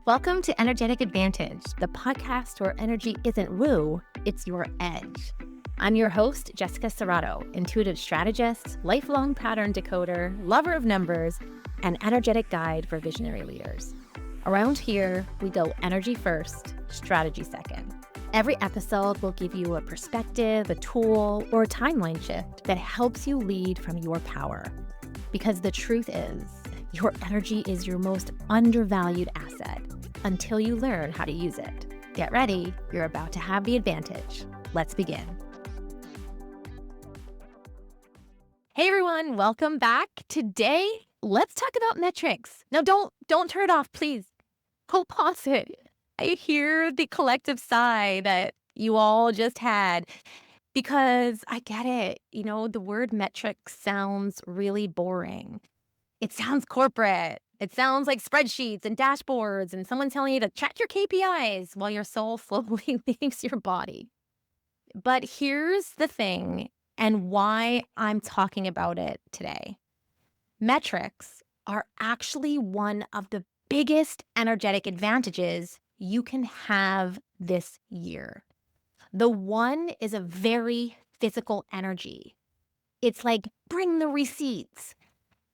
Welcome to Energetic Advantage, the podcast where energy isn't woo, it's your edge. I'm your host, Jessica Serrato, intuitive strategist, lifelong pattern decoder, lover of numbers, and energetic guide for visionary leaders. Around here, we go energy first, strategy second. Every episode will give you a perspective, a tool, or a timeline shift that helps you lead from your power. Because the truth is, your energy is your most undervalued asset until you learn how to use it. Get ready, you're about to have the advantage. Let's begin. Hey everyone, welcome back. Today, let's talk about metrics. Now don't turn it off, please. Go pause it. I hear the collective sigh that you all just had because I get it. The word metrics sounds really boring. It sounds corporate. It sounds like spreadsheets and dashboards and someone telling you to track your KPIs while your soul slowly leaves your body. But here's the thing and why I'm talking about it today. Metrics are actually one of the biggest energetic advantages you can have this year. The one is a very physical energy. It's like, bring the receipts.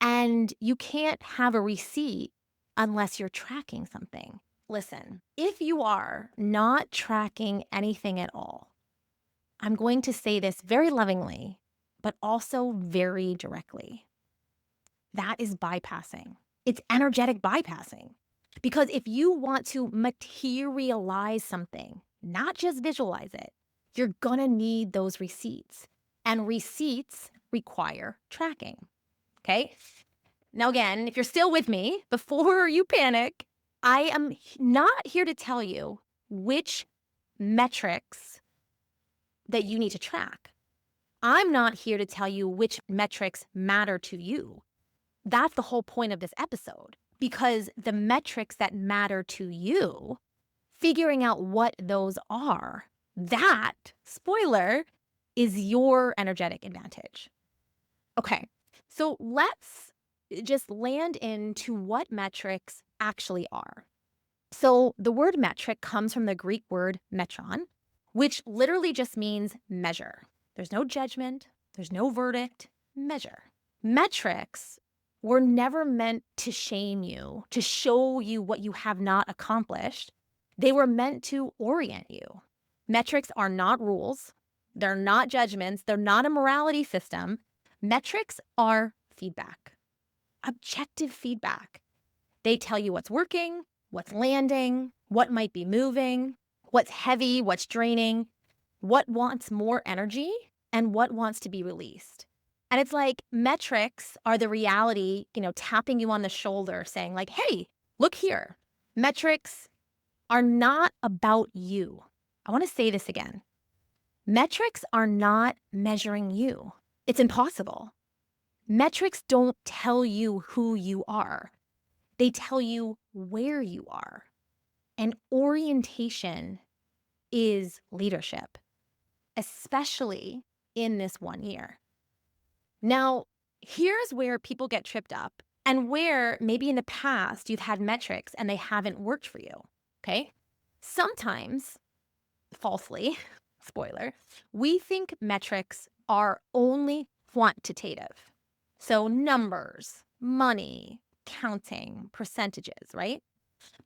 And you can't have a receipt unless you're tracking something. Listen, if you are not tracking anything at all, I'm going to say this very lovingly, but also very directly. That is bypassing. It's energetic bypassing. Because if you want to materialize something, not just visualize it, you're going to need those receipts. And receipts require tracking. Okay. Now, again, if you're still with me, before you panic, I am not here to tell you which metrics that you need to track. I'm not here to tell you which metrics matter to you. That's the whole point of this episode, because the metrics that matter to you, figuring out what those are, that, spoiler, is your energetic advantage. Okay. So let's just land into what metrics actually are. So the word metric comes from the Greek word metron, which literally just means measure. There's no judgment. There's no verdict. Measure. Metrics were never meant to shame you, to show you what you have not accomplished. They were meant to orient you. Metrics are not rules. They're not judgments. They're not a morality system. Metrics are feedback, objective feedback. They tell you what's working, what's landing, what might be moving, what's heavy, what's draining, what wants more energy, and what wants to be released. And it's like metrics are the reality, tapping you on the shoulder saying like, hey, look here. Metrics are not about you. I want to say this again. Metrics are not measuring you. It's impossible. Metrics don't tell you who you are. They tell you where you are. And orientation is leadership, especially in this one year. Now, here's where people get tripped up and where maybe in the past you've had metrics and they haven't worked for you, okay? Sometimes, falsely, spoiler, we think metrics are only quantitative. So numbers, money, counting, percentages, right?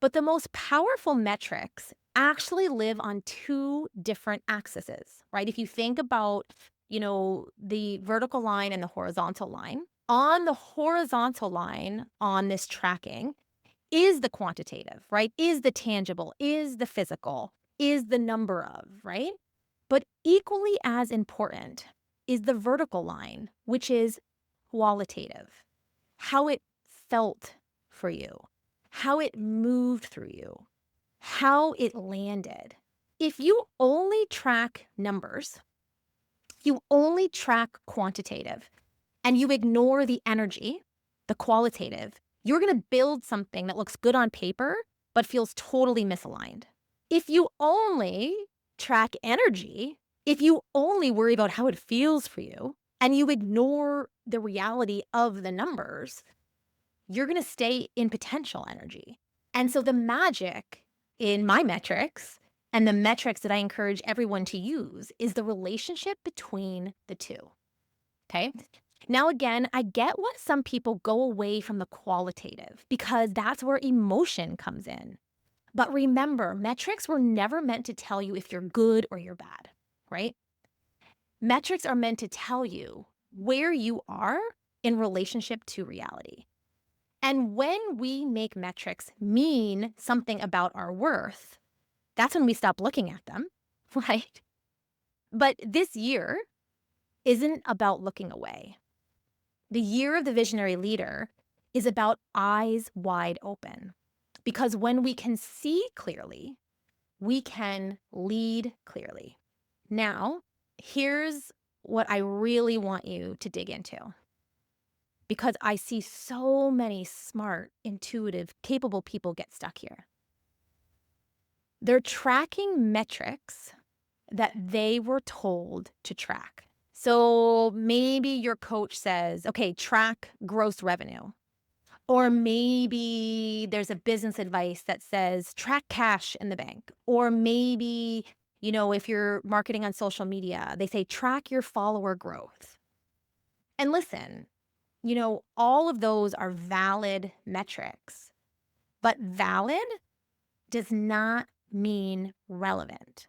But the most powerful metrics actually live on two different axes, right? If you think about, the vertical line and the horizontal line, on the horizontal line on this tracking is the quantitative, right? Is the tangible, is the physical, is the number of, right? But equally as important is the vertical line, which is qualitative, how it felt for you, how it moved through you, how it landed. If you only track numbers, you only track quantitative, and you ignore the energy, the qualitative, you're going to build something that looks good on paper, but feels totally misaligned. If you only track energy, if you only worry about how it feels for you, and you ignore the reality of the numbers, you're going to stay in potential energy. And so the magic in my metrics and the metrics that I encourage everyone to use is the relationship between the two. Okay. Now, again, I get why some people go away from the qualitative because that's where emotion comes in. But remember, metrics were never meant to tell you if you're good or you're bad, right? Metrics are meant to tell you where you are in relationship to reality. And when we make metrics mean something about our worth, that's when we stop looking at them, right? But this year isn't about looking away. The year of the visionary leader is about eyes wide open. Because when we can see clearly, we can lead clearly. Now, here's what I really want you to dig into. Because I see so many smart, intuitive, capable people get stuck here. They're tracking metrics that they were told to track. So maybe your coach says, okay, track gross revenue. Or maybe there's a business advice that says track cash in the bank. Or maybe, if you're marketing on social media, they say track your follower growth. And listen, all of those are valid metrics, but valid does not mean relevant.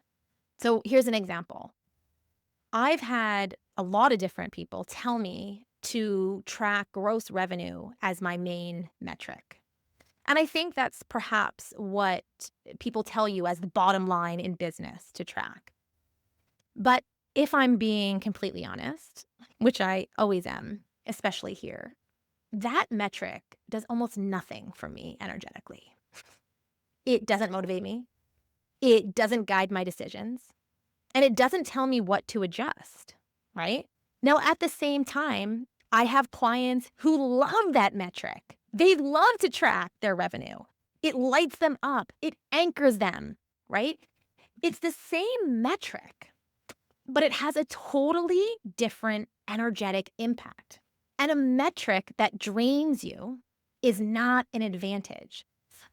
So here's an example. I've had a lot of different people tell me to track gross revenue as my main metric. And I think that's perhaps what people tell you as the bottom line in business to track. But if I'm being completely honest, which I always am, especially here, that metric does almost nothing for me energetically. It doesn't motivate me. It doesn't guide my decisions. And it doesn't tell me what to adjust, right? Now, at the same time, I have clients who love that metric. They love to track their revenue. It lights them up. It anchors them, right? It's the same metric, but it has a totally different energetic impact. And a metric that drains you is not an advantage.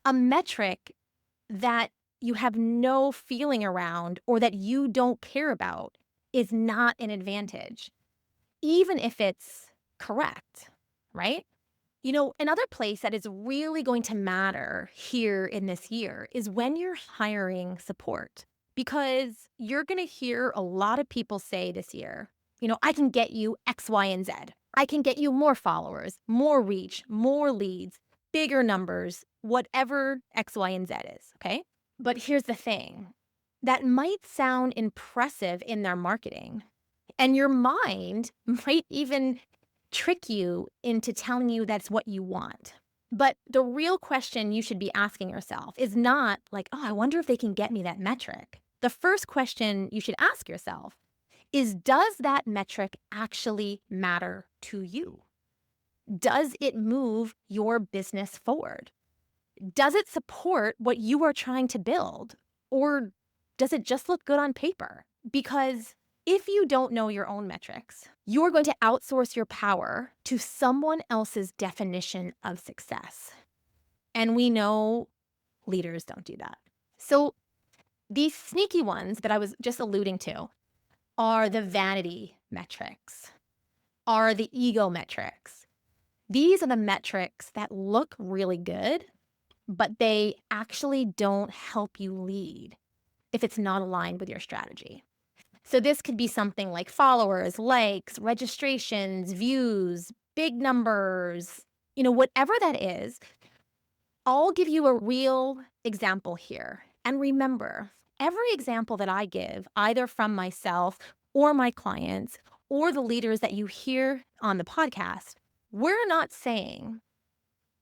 A metric that you have no feeling around or that you don't care about is not an advantage, even if it's correct, right? Another place that is really going to matter here in this year is when you're hiring support, because you're going to hear a lot of people say this year, I can get you X, Y, and Z. I can get you more followers, more reach, more leads, bigger numbers, whatever X, Y, and Z is, okay? But here's the thing. That might sound impressive in their marketing, and your mind might even trick you into telling you that's what you want. But the real question you should be asking yourself is not like, oh, I wonder if they can get me that metric. The first question you should ask yourself is, does that metric actually matter to you? Does it move your business forward? Does it support what you are trying to build? Or does it just look good on paper? Because if you don't know your own metrics, you're going to outsource your power to someone else's definition of success. And we know leaders don't do that. So these sneaky ones that I was just alluding to are the vanity metrics, are the ego metrics. These are the metrics that look really good, but they actually don't help you lead if it's not aligned with your strategy. So this could be something like followers, likes, registrations, views, big numbers, whatever that is. I'll give you a real example here. And remember, every example that I give, either from myself or my clients or the leaders that you hear on the podcast, we're not saying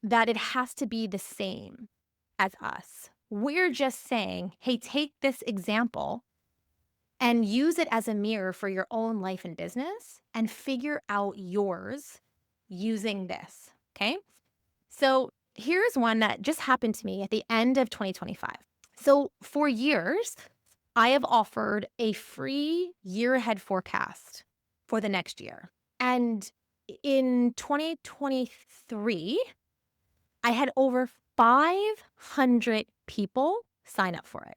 that it has to be the same as us. We're just saying, hey, take this example and use it as a mirror for your own life and business and figure out yours using this, okay? So here's one that just happened to me at the end of 2025. So for years, I have offered a free year ahead forecast for the next year. And in 2023, I had over 500 people sign up for it.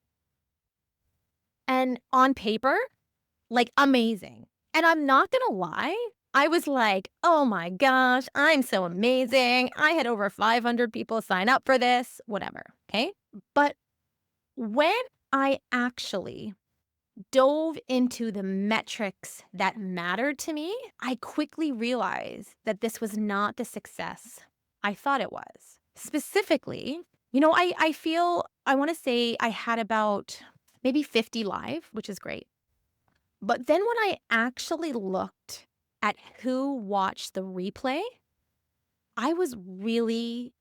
And on paper, like, amazing. And I'm not gonna lie, I was like, "Oh my gosh, I'm so amazing. I had over 500 people sign up for this," whatever, okay? But when I actually dove into the metrics that mattered to me, I quickly realized that this was not the success I thought it was. Specifically, I feel I wanna say I had about maybe 50 live, which is great. But then when I actually looked at who watched the replay, I was really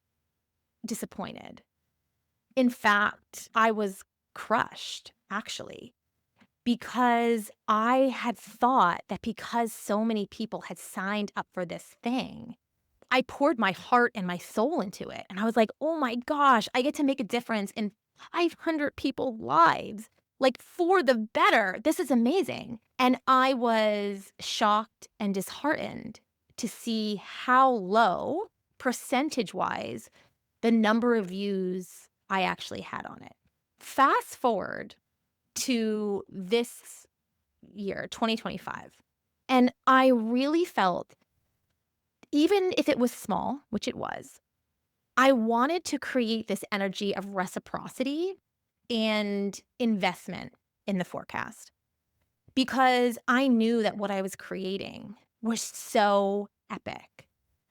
disappointed. In fact, I was crushed, actually, because I had thought that because so many people had signed up for this thing, I poured my heart and my soul into it. And I was like, oh my gosh, I get to make a difference in 500 people's lives. Like, for the better. This is amazing. And I was shocked and disheartened to see how low, percentage wise, the number of views I actually had on it. Fast forward to this year, 2025. And I really felt, even if it was small, which it was, I wanted to create this energy of reciprocity and investment in the forecast because I knew that what I was creating was so epic.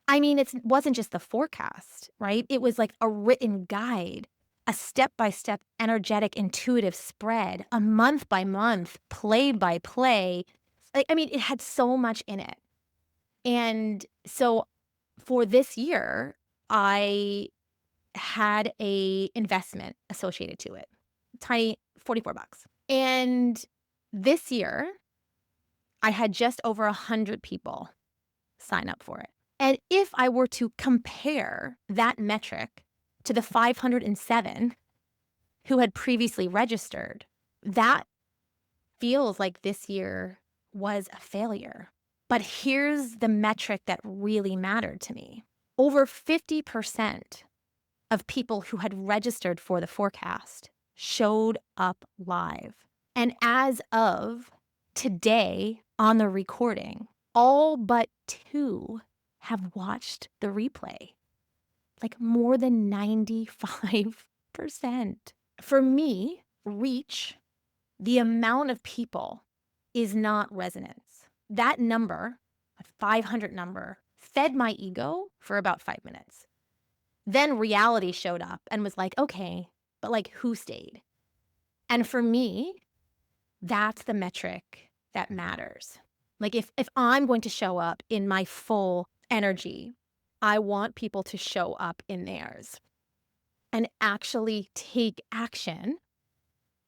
I mean, it wasn't just the forecast, right? It was like a written guide, a step-by-step, energetic, intuitive spread, a month by month, play by play. I mean, it had so much in it. And so for this year, I had a investment associated to it. Tiny, 44 bucks. And this year, I had just over 100 people sign up for it. And if I were to compare that metric to the 507 who had previously registered, that feels like this year was a failure. But here's the metric that really mattered to me. Over 50% of people who had registered for the forecast showed up live. And as of today on the recording, all but 2 have watched the replay. Like, more than 95%. For me, reach, the amount of people, is not resonance. That number, a 500 number, fed my ego for about 5 minutes. Then reality showed up and was like, okay, but like, who stayed? And for me, that's the metric that matters. Like, if I'm going to show up in my full energy, I want people to show up in theirs and actually take action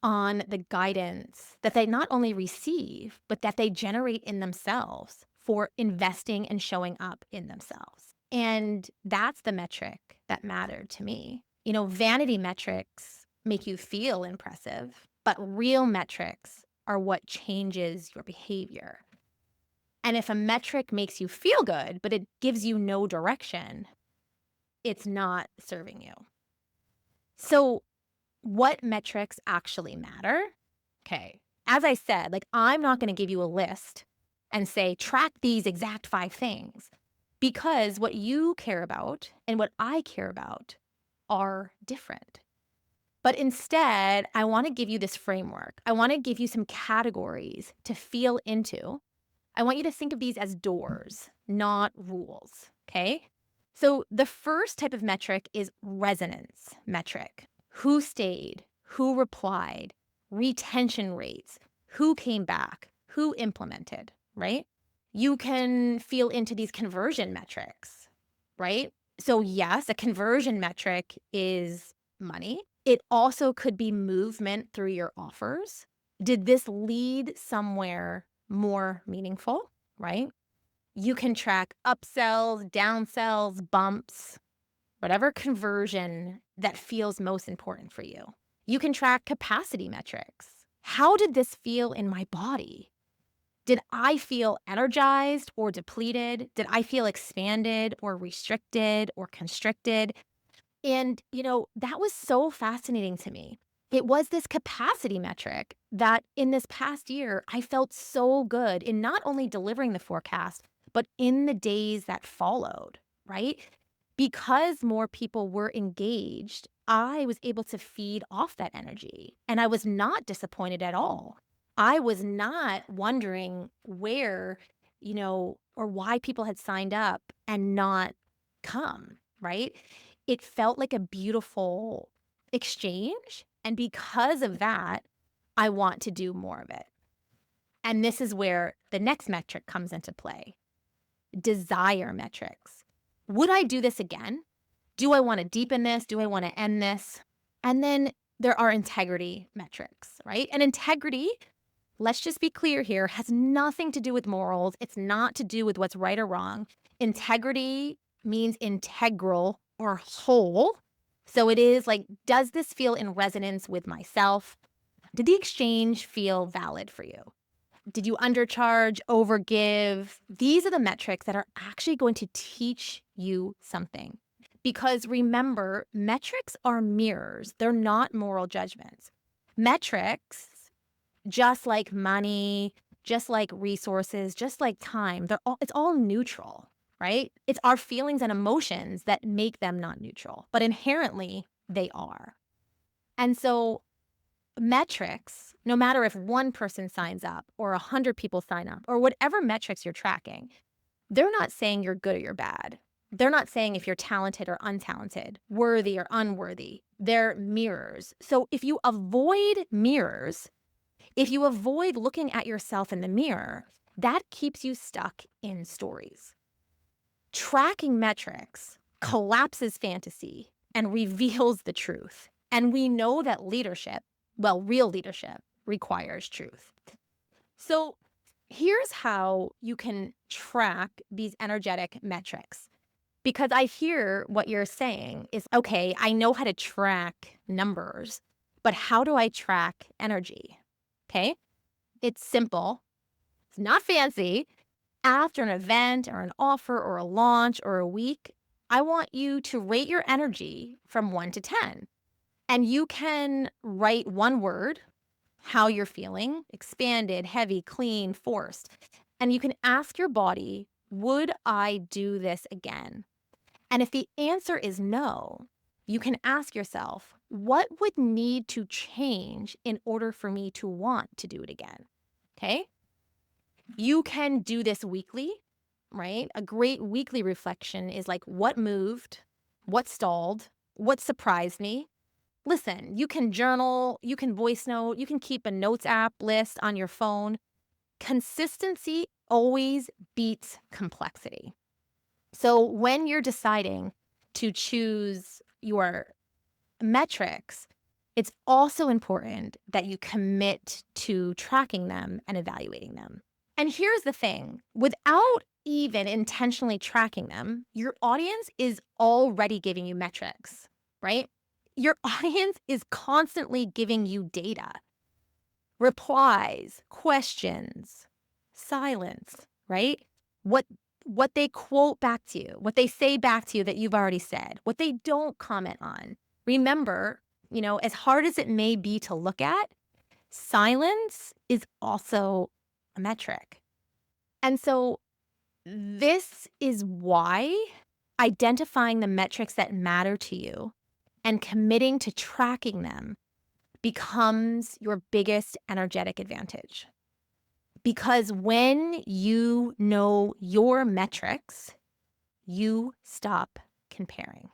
on the guidance that they not only receive, but that they generate in themselves for investing and showing up in themselves. And that's the metric that mattered to me. Vanity metrics make you feel impressive, but real metrics are what changes your behavior. And if a metric makes you feel good, but it gives you no direction, it's not serving you. So what metrics actually matter? Okay. As I said, like, I'm not going to give you a list and say, track these exact 5 things, because what you care about and what I care about are different. But instead, I want to give you this framework. I want to give you some categories to feel into. I want you to think of these as doors, not rules. Okay. So the first type of metric is resonance metric. Who stayed? Who replied? Retention rates? Who came back? Who implemented, right? You can feel into these conversion metrics, right? So yes, a conversion metric is money. It also could be movement through your offers. Did this lead somewhere more meaningful, right? You can track upsells, downsells, bumps, whatever conversion that feels most important for you. You can track capacity metrics. How did this feel in my body? Did I feel energized or depleted? Did I feel expanded or restricted or constricted? And, that was so fascinating to me. It was this capacity metric that in this past year, I felt so good in not only delivering the forecast, but in the days that followed, right? Because more people were engaged, I was able to feed off that energy and I was not disappointed at all. I was not wondering where, or why people had signed up and not come, right? It felt like a beautiful exchange. And because of that, I want to do more of it. And this is where the next metric comes into play, desire metrics. Would I do this again? Do I want to deepen this? Do I want to end this? And then there are integrity metrics, right? And integrity, let's just be clear here, has nothing to do with morals. It's not to do with what's right or wrong. Integrity means integral or whole. So it is like, does this feel in resonance with myself? Did the exchange feel valid for you? Did you undercharge, overgive? These are the metrics that are actually going to teach you something. Because remember, metrics are mirrors. They're not moral judgments. Metrics, just like money, just like resources, just like time, it's all neutral, right? It's our feelings and emotions that make them not neutral, but inherently they are. And so metrics, no matter if one person signs up or 100 people sign up or whatever metrics you're tracking, they're not saying you're good or you're bad. They're not saying if you're talented or untalented, worthy or unworthy. They're mirrors. So if you avoid mirrors, if you avoid looking at yourself in the mirror, that keeps you stuck in stories. Tracking metrics collapses fantasy and reveals the truth. And we know that real leadership requires truth. So here's how you can track these energetic metrics. Because I hear what you're saying is, okay, I know how to track numbers, but how do I track energy? Okay, it's simple. It's not fancy. After an event or an offer or a launch or a week, I want you to rate your energy from 1 to 10. And you can write one word, how you're feeling, expanded, heavy, clean, forced. And you can ask your body, would I do this again? And if the answer is no, you can ask yourself, what would need to change in order for me to want to do it again? Okay. You can do this weekly, right? A great weekly reflection is like, what moved, what stalled, what surprised me. Listen, you can journal, you can voice note, you can keep a notes app list on your phone. Consistency always beats complexity. So when you're deciding to choose your metrics, it's also important that you commit to tracking them and evaluating them. And here's the thing, without even intentionally tracking them, your audience is already giving you metrics, right? Your audience is constantly giving you data, replies, questions, silence, right? What they quote back to you, what they say back to you that you've already said, what they don't comment on. Remember, as hard as it may be to look at, silence is also a metric. And so this is why identifying the metrics that matter to you and committing to tracking them becomes your biggest energetic advantage. Because when you know your metrics, you stop comparing.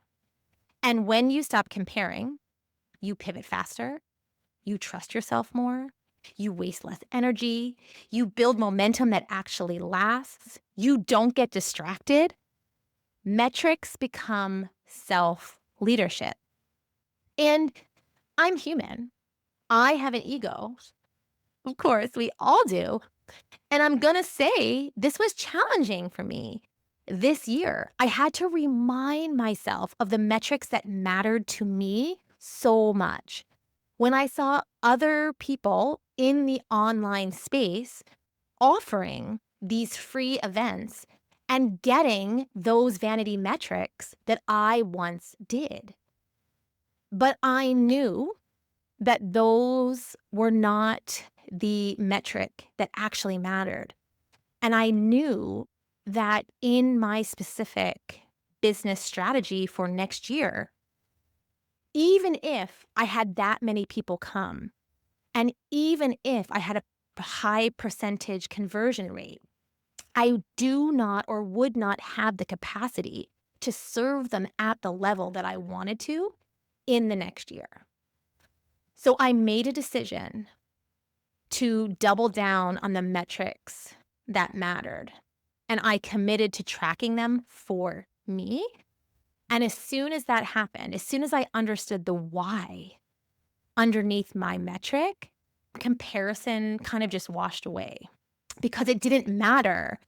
And when you stop comparing, you pivot faster, you trust yourself more, you waste less energy, you build momentum that actually lasts, you don't get distracted. Metrics become self-leadership. And I'm human. I have an ego. Of course, we all do. And I'm going to say this was challenging for me this year. I had to remind myself of the metrics that mattered to me so much. When I saw other people in the online space offering these free events and getting those vanity metrics that I once did. But I knew that those were not the metric that actually mattered. And I knew that in my specific business strategy for next year, even if I had that many people come, and even if I had a high percentage conversion rate, I do not or would not have the capacity to serve them at the level that I wanted to in the next year. So I made a decision to double down on the metrics that mattered. And I committed to tracking them for me. And as soon as that happened, as soon as I understood the why underneath my metric, comparison kind of just washed away because it didn't matter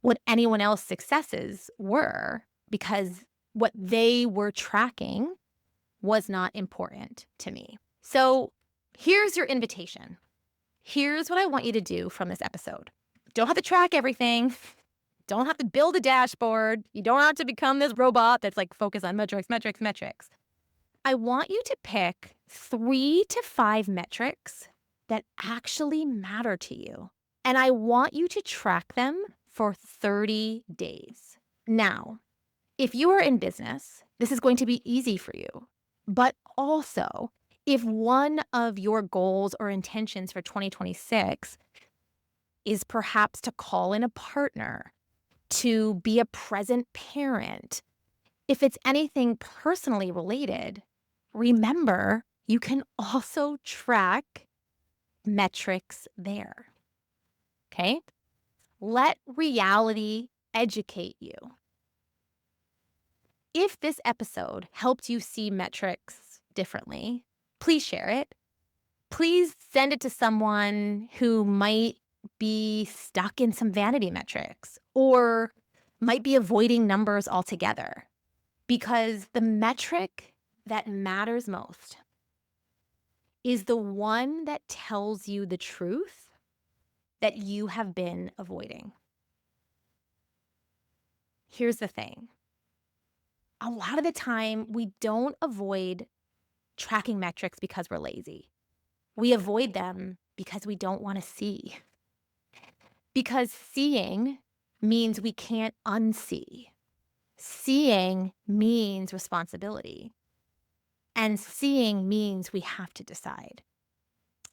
what anyone else's successes were, because what they were tracking was not important to me. So here's your invitation. Here's what I want you to do from this episode. Don't have to track everything. Don't have to build a dashboard. You don't have to become this robot that's like focused on metrics, metrics, metrics. I want you to pick 3 to 5 metrics that actually matter to you. And I want you to track them for 30 days. Now, if you are in business, this is going to be easy for you. But also, if one of your goals or intentions for 2026 is perhaps to call in a partner, to be a present parent, if it's anything personally related, remember you can also track metrics there. Okay? Let reality educate you. If this episode helped you see metrics differently, please share it. Please send it to someone who might be stuck in some vanity metrics or might be avoiding numbers altogether. Because the metric that matters most is the one that tells you the truth that you have been avoiding. Here's the thing. A lot of the time, we don't avoid tracking metrics because we're lazy. We avoid them because we don't want to see. Because seeing means we can't unsee. Seeing means responsibility. And seeing means we have to decide.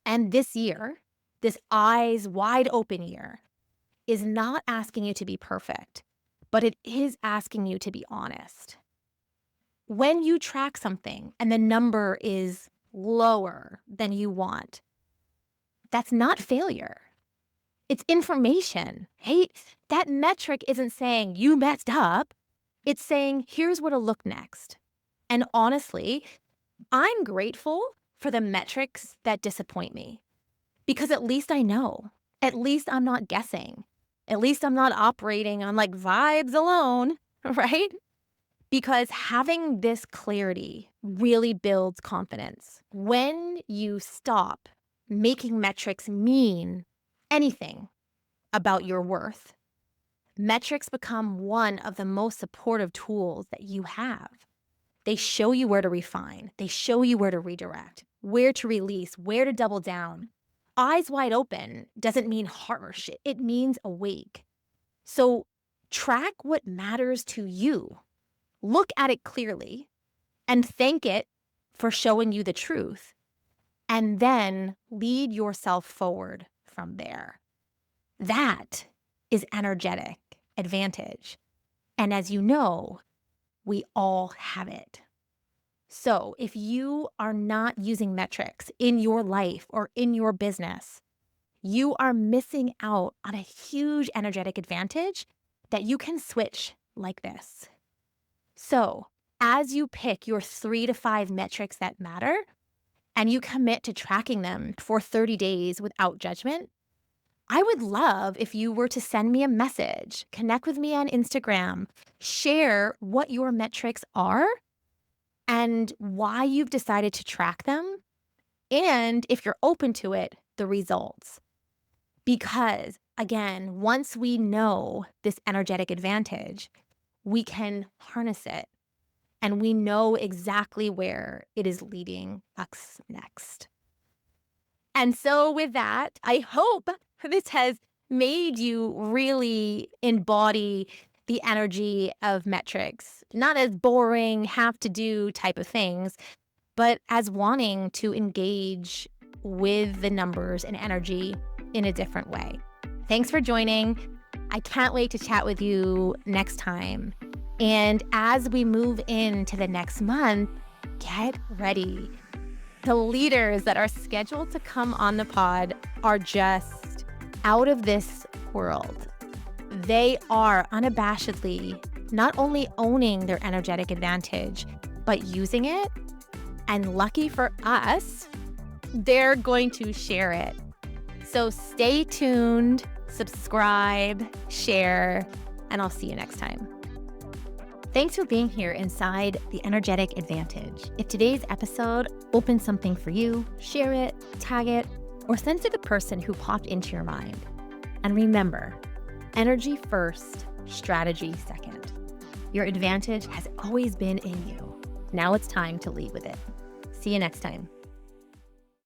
And this year, this eyes wide open year, is not asking you to be perfect, but it is asking you to be honest. When you track something and the number is lower than you want, that's not failure. It's information. Hey, that metric isn't saying you messed up. It's saying, here's where to look next. And honestly, I'm grateful for the metrics that disappoint me because at least I know. At least I'm not guessing. At least I'm not operating on like vibes alone, right? Because having this clarity really builds confidence. When you stop making metrics mean anything about your worth, metrics become one of the most supportive tools that you have. They show you where to refine. They show you where to redirect, where to release, where to double down. Eyes wide open doesn't mean harsh. It means awake. So track what matters to you. Look at it clearly and thank it for showing you the truth. And then lead yourself forward from there. That is energetic advantage. And as you know, we all have it. So if you are not using metrics in your life or in your business, you are missing out on a huge energetic advantage that you can switch like this. So as you pick your 3 to 5 metrics that matter and you commit to tracking them for 30 days without judgment, I would love if you were to send me a message, connect with me on Instagram, share what your metrics are and why you've decided to track them, and if you're open to it, the results. Because again, once we know this energetic advantage, we can harness it and we know exactly where it is leading us next. And so with that, I hope this has made you really embody the energy of metrics, not as boring, have to do type of things, but as wanting to engage with the numbers and energy in a different way. Thanks for joining. I can't wait to chat with you next time. And as we move into the next month, get ready. The leaders that are scheduled to come on the pod are just out of this world. They are unabashedly not only owning their energetic advantage, but using it. And lucky for us, they're going to share it. So stay tuned, subscribe, share, and I'll see you next time. Thanks for being here inside the Energetic Advantage. If today's episode opened something for you, share it, tag it, or send to the person who popped into your mind. And remember, energy first, strategy second. Your advantage has always been in you. Now it's time to lead with it. See you next time.